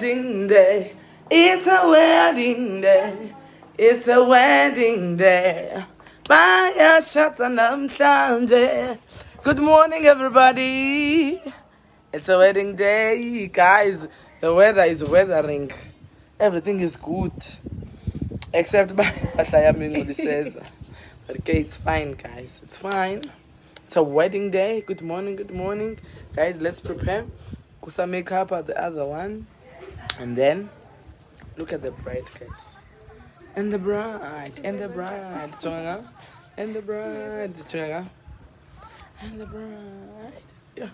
wedding day. It's a wedding day. It's a wedding day. Maya Shatanam Shanje. Good morning, everybody. It's a wedding day, guys. The weather is weathering. Everything is good. Except by Patlayamingo says. But okay, it's fine, guys. It's fine. It's a wedding day. Good morning, good morning. Guys, let's prepare. Kusa makeup at the other one. And then, look at the bride, guys. And the bride, and the bride. And the bride. And the bride. Yeah.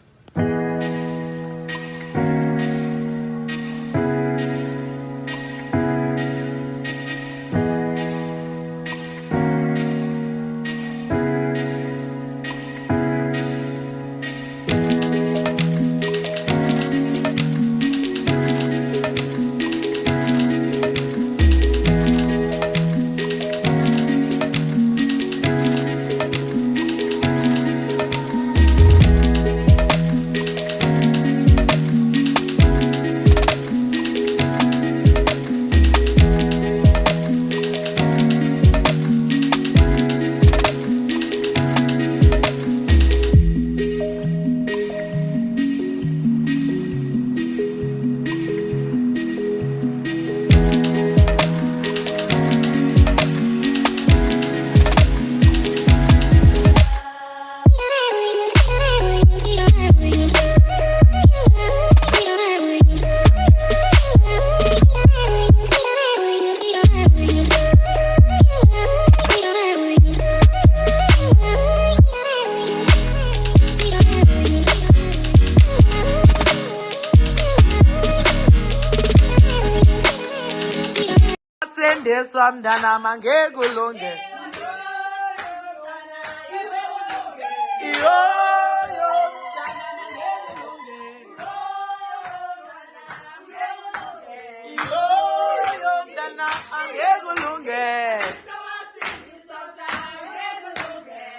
Swamdana mange gulunge.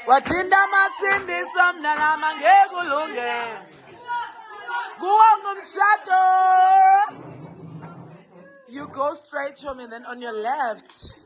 Watinda masindi swamdana mange gulunge. Guangum shadow. You go straight home and then on your left.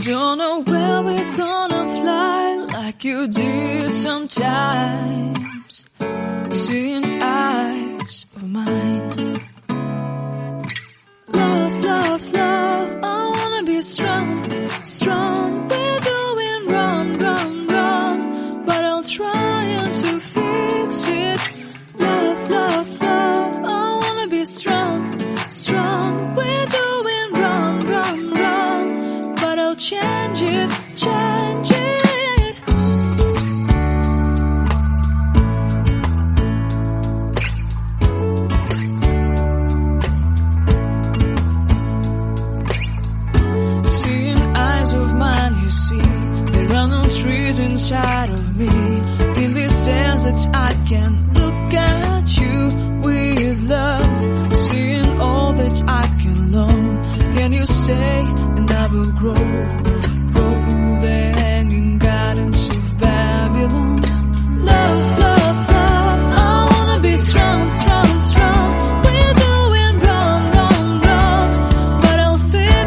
Don't know where we're gonna fly like you did sometimes. Seeing eyes of mine. Love, love, love, I wanna be strong, strong. We're doing wrong, wrong, wrong, but I'll try to fix it. Love, love, love, I wanna be strong, strong. We're doing wrong, wrong, wrong, but I'll change it, change it. Seeing eyes of mine, you see, there are no trees inside of me. In this desert I can look at you with love. Seeing all that I can learn. Can you stay and I will grow? The hanging gardens of Babylon. Love, love, love, I wanna be strong, strong, strong. We're doing wrong, wrong, wrong, but I'll fix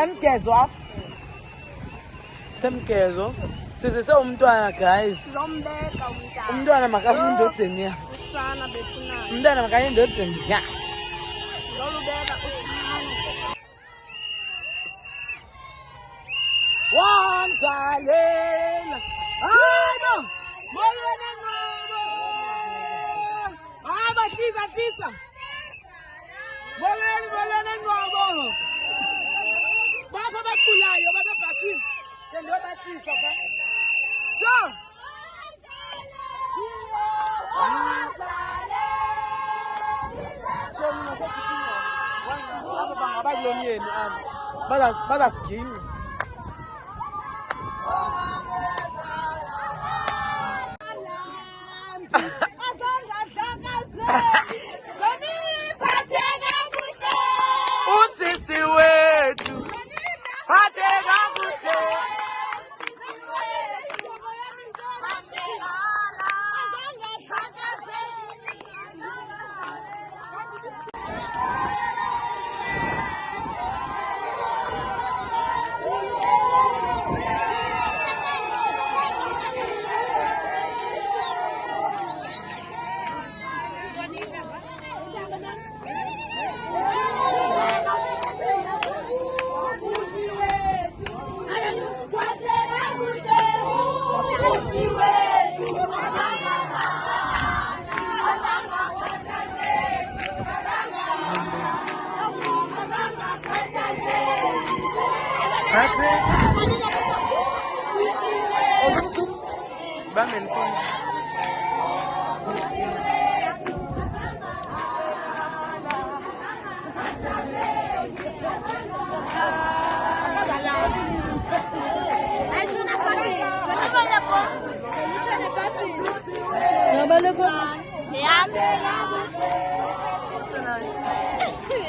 Emgezo apha. Semgezo. Sizise umntwana guys. Sizombeka umntana. Umntwana makafunde endodeni yakhe. Usana bethunayo. Umntwana makaye endodeni yakhe. Lolubeka usana. Wanzalela. Hayibo. Molweni ngqobo. Hamba tisa. Molweni ngqobo. Bapha abagulayo basebhasini. Ndobatisa ba. So. Abakulonyeni aba. Bazasigini. Usisi wethu. Phatheka kuhle.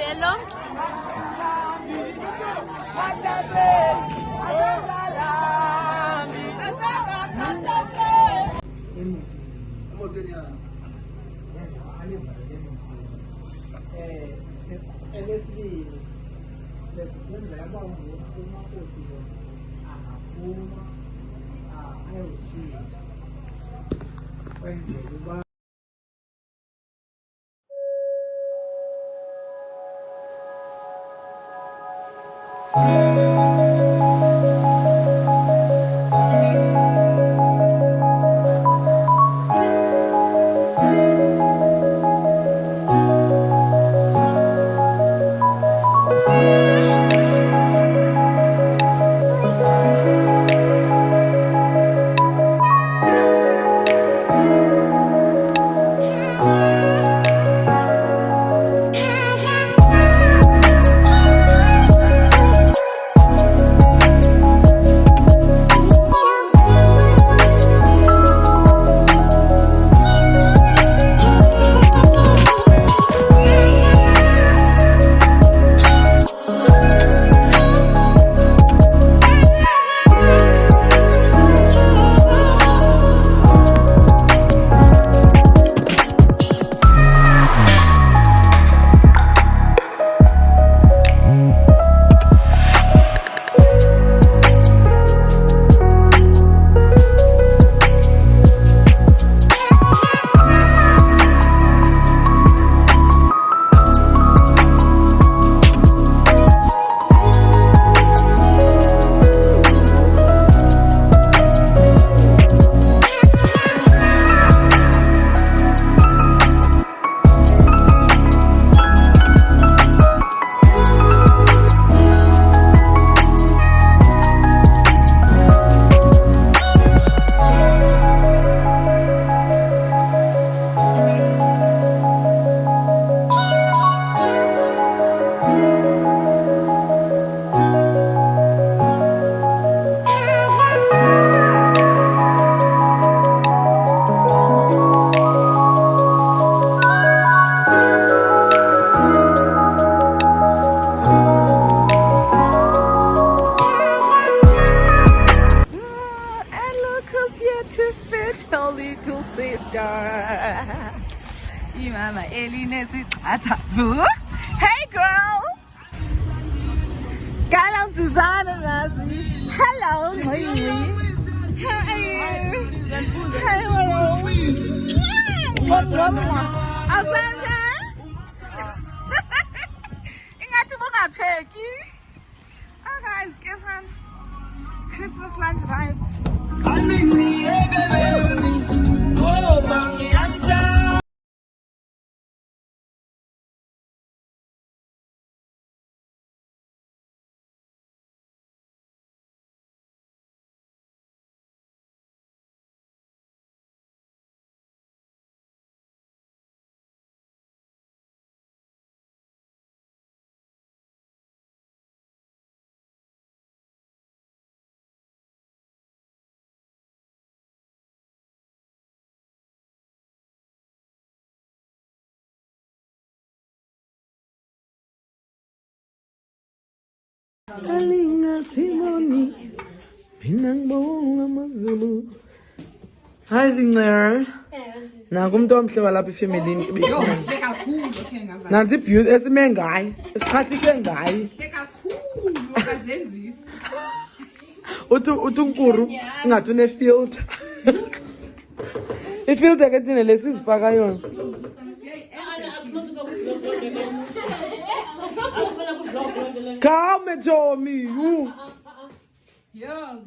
Hello. Hey girl! Kaale Suzanne, hello, Ngqi. How are you? Hello. What's wrong now? Asante. Ingathi bungapheki. Oh guys, guess what? Christmas lunch vibes. Alinga Simoni, Pinangbo Amazulu. Hi Zinger. Naku umuntu omhle walapha efamilini ebefuna. Nanti beauty esimengayi, isikhathi sengayi. Kakhulu akazenzisi. Uthi uNkuru ingathi une filter. I-filter ke thina lesizifaka yona. Come Tommy, you. Yes.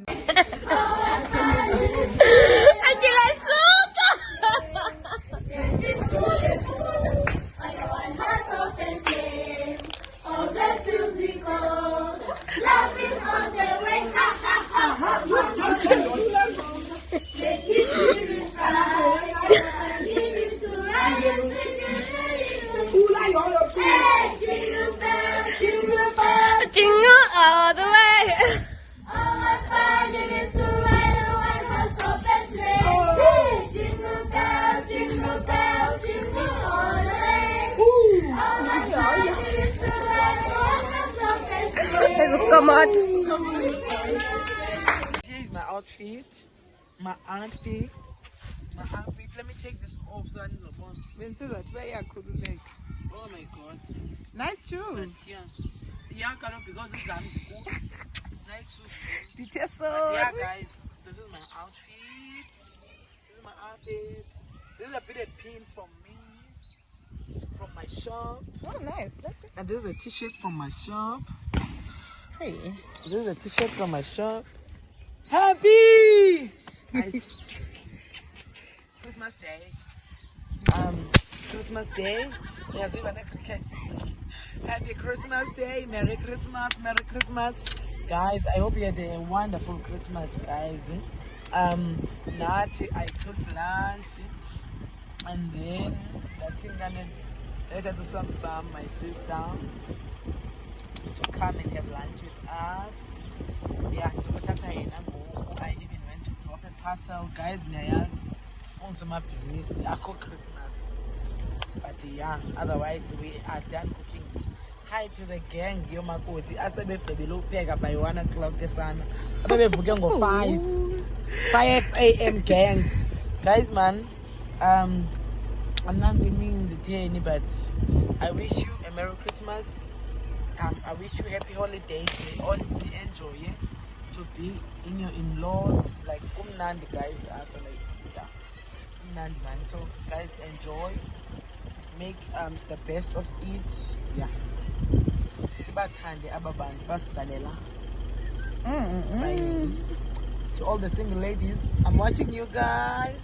Jingle all the way. All my finding is to ride a white horse open sleigh. Jingle bells, jingle all the way. All my finding is to ride a white horse open sleigh. Jesus, come on. Here's my outfit. My outfit. Let me take this off so I need to phone. Oh my god. Nice shoes. Yeah. Yeah, because it's nice shoes. Yeah, Guys, this is my outfit. This is a bit of pin from me. It's from my shop. Oh, nice. That's it. And this is a t-shirt from my shop. Hey. This is a t-shirt from my shop. Happy! Nice. Christmas Day. Christmas Day. Yes, even a cricket. Happy Christmas Day. Merry Christmas. Merry Christmas. Guys, I hope you had a wonderful Christmas, guys. Nati, I took lunch. And then I think I had to do some my sister to come and have lunch with us. Yeah, so I even went to drop a parcel. Guys, Nayas, on some business, I cook Christmas. But yeah, otherwise we are done cooking. Hi to the gang, yo makoti. Asabe below pega by 1 o'clock kesana. Ababe vuke ngo 5 a.m. gang. Guys, man, I'm not winning the day, but I wish you a Merry Christmas. I wish you happy holidays. May all enjoy to be in your in-laws. Like umnandi guys after umnandi man. So guys, enjoy. Make the best of it. Yeah. Sibathande ababantu basizalela. To all the single ladies, I'm watching you guys.